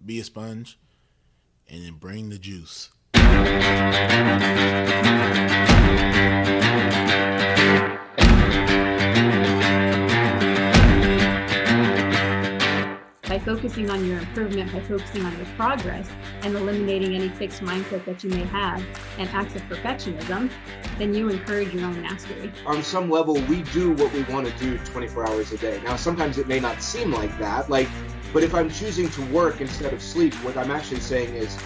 be a sponge, and then bring the juice. By focusing on your improvement, by focusing on your progress, and eliminating any fixed mindset that you may have and acts of perfectionism, then you encourage your own mastery. On some level, we do what we want to do 24 hours a day. Now, sometimes it may not seem like that, but if I'm choosing to work instead of sleep, what I'm actually saying is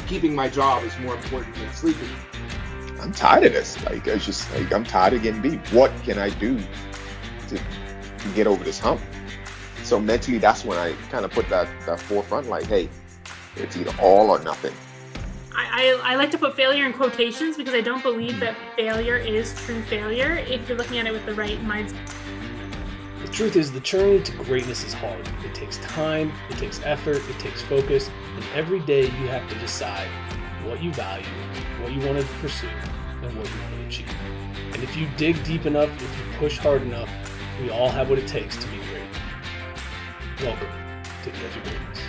keeping my job is more important than sleeping. I'm tired of this. I'm tired of getting beat. What can I do to get over this hump? So mentally, that's when I kind of put that forefront, like, hey, it's either all or nothing. I like to put failure in quotations because I don't believe that failure is true failure if you're looking at it with the right mindset. The truth is, the journey to greatness is hard. It takes time, it takes effort, it takes focus, and every day you have to decide what you value, what you want to pursue, and what you want to achieve. And if you dig deep enough, if you push hard enough, we all have what it takes to be great. Welcome to the Edge of Greatness.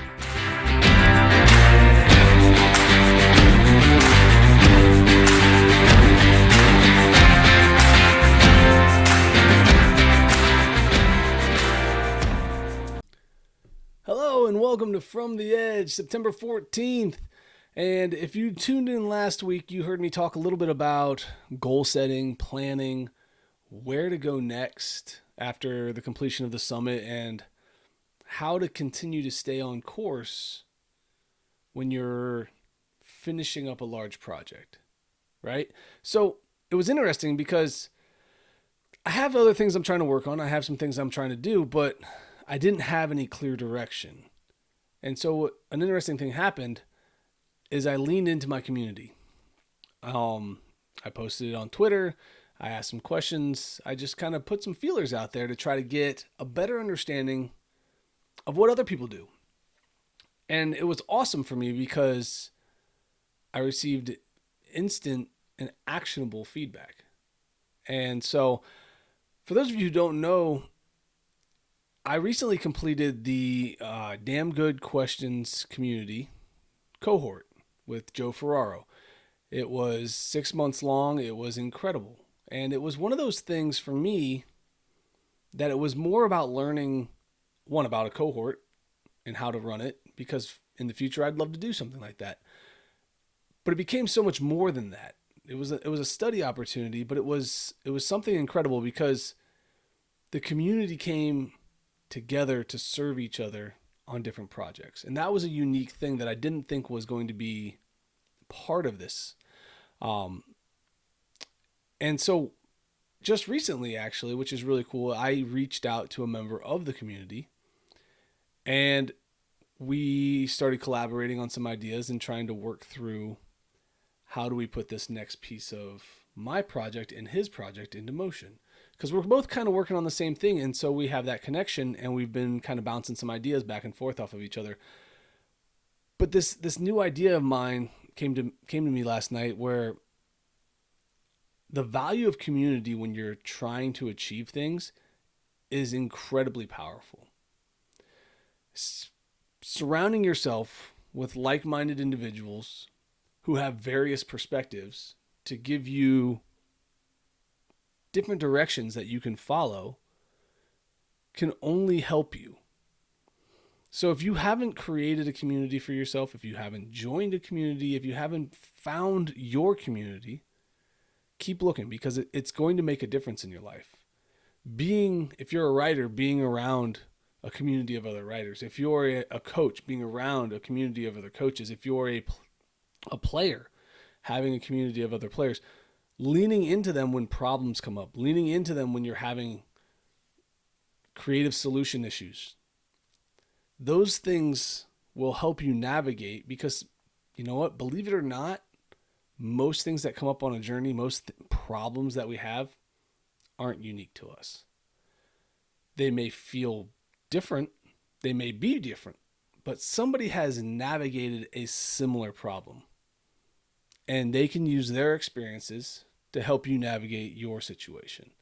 Hello and welcome to From the Edge, September 14th. And if you tuned in last week, you heard me talk a little bit about goal setting, planning, where to go next after the completion of the summit, and how to continue to stay on course when you're finishing up a large project, right? So it was interesting because I have other things I'm trying to work on. I have some things I'm trying to do, but I didn't have any clear direction. And so an interesting thing happened is I leaned into my community. I posted it on Twitter. I asked some questions. I just kind of put some feelers out there to try to get a better understanding of what other people do. And it was awesome for me because I received instant and actionable feedback. And so for those of you who don't know, I recently completed the Damn Good Questions community cohort with Joe Ferraro. It was 6 months long. It was incredible. And it was one of those things for me that it was more about learning, one, about a cohort and how to run it, because in the future I'd love to do something like that. But it became so much more than that. It was a study opportunity, but it was something incredible because the community came together to serve each other on different projects. And that was a unique thing that I didn't think was going to be part of this. And so just recently, actually, which is really cool, I reached out to a member of the community and we started collaborating on some ideas and trying to work through how do we put this next piece of my project and his project into motion. Because we're both kind of working on the same thing, and so we have that connection, and we've been kind of bouncing some ideas back and forth off of each other. But this new idea of mine came to me last night, where the value of community when you're trying to achieve things is incredibly powerful. Surrounding yourself with like-minded individuals who have various perspectives to give you different directions that you can follow can only help you. So if you haven't created a community for yourself, if you haven't joined a community, if you haven't found your community, keep looking, because it's going to make a difference in your life. If you're a writer, being around a community of other writers. If you're a coach, being around a community of other coaches. If you're a player, having a community of other players. Leaning into them when problems come up, leaning into them when you're having creative solution issues. Those things will help you navigate, because you know what? Believe it or not, most things that come up on a journey, most problems that we have aren't unique to us. They may feel different. They may be different, but somebody has navigated a similar problem. And they can use their experiences to help you navigate your situation.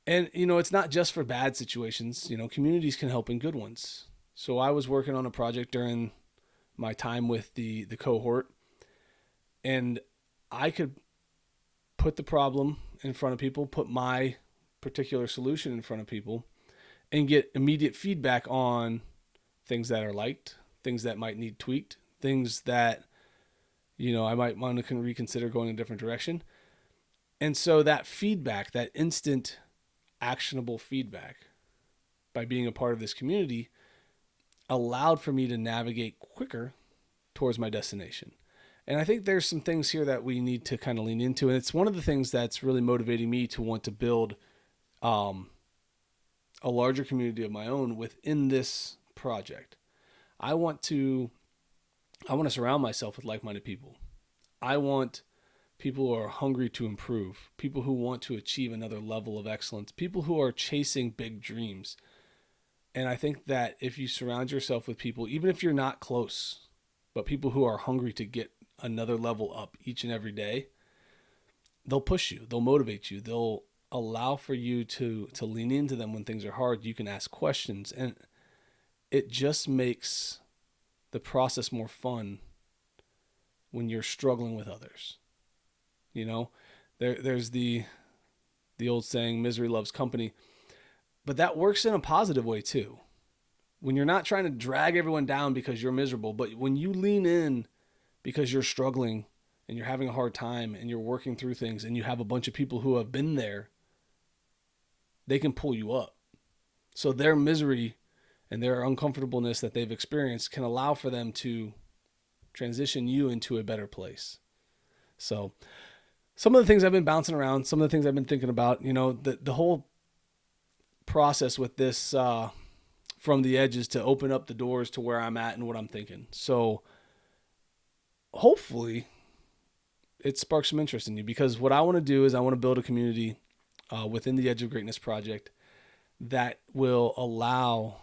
And, it's not just for bad situations. Communities can help in good ones. So I was working on a project during my time with the cohort, and I could put the problem in front of people, put my particular solution in front of people, and get immediate feedback on things that are liked, things that might need tweaked, things that, I might want to reconsider going in a different direction. And so that feedback, that instant actionable feedback, by being a part of this community, allowed for me to navigate quicker towards my destination. And I think there's some things here that we need to kind of lean into. And it's one of the things that's really motivating me to want to build a larger community of my own within this project. I want to surround myself with like-minded people. I want people who are hungry to improve, people who want to achieve another level of excellence, people who are chasing big dreams. And I think that if you surround yourself with people, even if you're not close, but people who are hungry to get another level up each and every day, they'll push you, they'll motivate you, they'll allow for you to lean into them when things are hard. You can ask questions, and it just makes the process more fun when you're struggling with others. There's the old saying, misery loves company. But that works in a positive way too. When you're not trying to drag everyone down because you're miserable, but when you lean in because you're struggling and you're having a hard time and you're working through things and you have a bunch of people who have been there, they can pull you up. So their misery and their uncomfortableness that they've experienced can allow for them to transition you into a better place. So some of the things I've been bouncing around, some of the things I've been thinking about, the whole process with this from the edges to open up the doors to where I'm at and what I'm thinking. So hopefully it sparks some interest in you, because what I want to do is I want to build a community within the Edge of Greatness project that will allow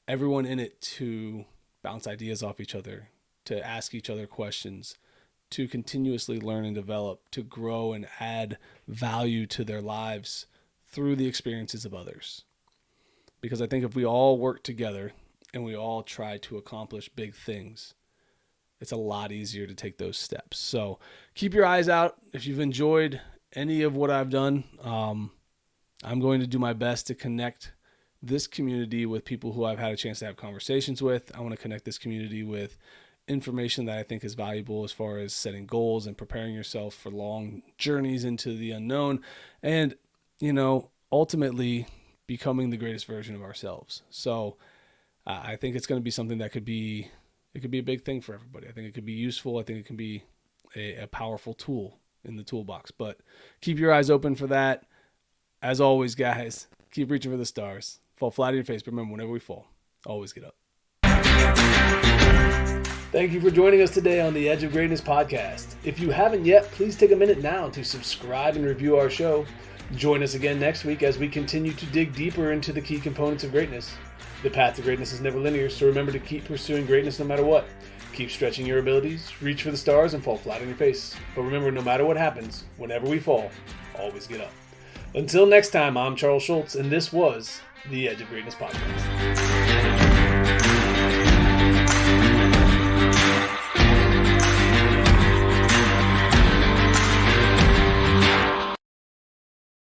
everyone in it to bounce ideas off each other, to ask each other questions, to continuously learn and develop, to grow and add value to their lives through the experiences of others. Because I think if we all work together and we all try to accomplish big things, it's a lot easier to take those steps. So keep your eyes out. If you've enjoyed any of what I've done, I'm going to do my best to connect this community with people who I've had a chance to have conversations with. I want to connect this community with information that I think is valuable as far as setting goals and preparing yourself for long journeys into the unknown. And ultimately becoming the greatest version of ourselves. So I think it's going to be something that could be a big thing for everybody. I think it could be useful. I think it can be a powerful tool in the toolbox, but keep your eyes open for that. As always, guys, keep reaching for the stars. Fall flat on your face, but remember, whenever we fall, always get up. Thank you for joining us today on the Edge of Greatness podcast. If you haven't yet, please take a minute now to subscribe and review our show. Join us again next week as we continue to dig deeper into the key components of greatness. The path to greatness is never linear, so remember to keep pursuing greatness no matter what. Keep stretching your abilities, reach for the stars, and fall flat on your face. But remember, no matter what happens, whenever we fall, always get up. Until next time, I'm Charles Schultz, and this was the Edge of Greatness podcast.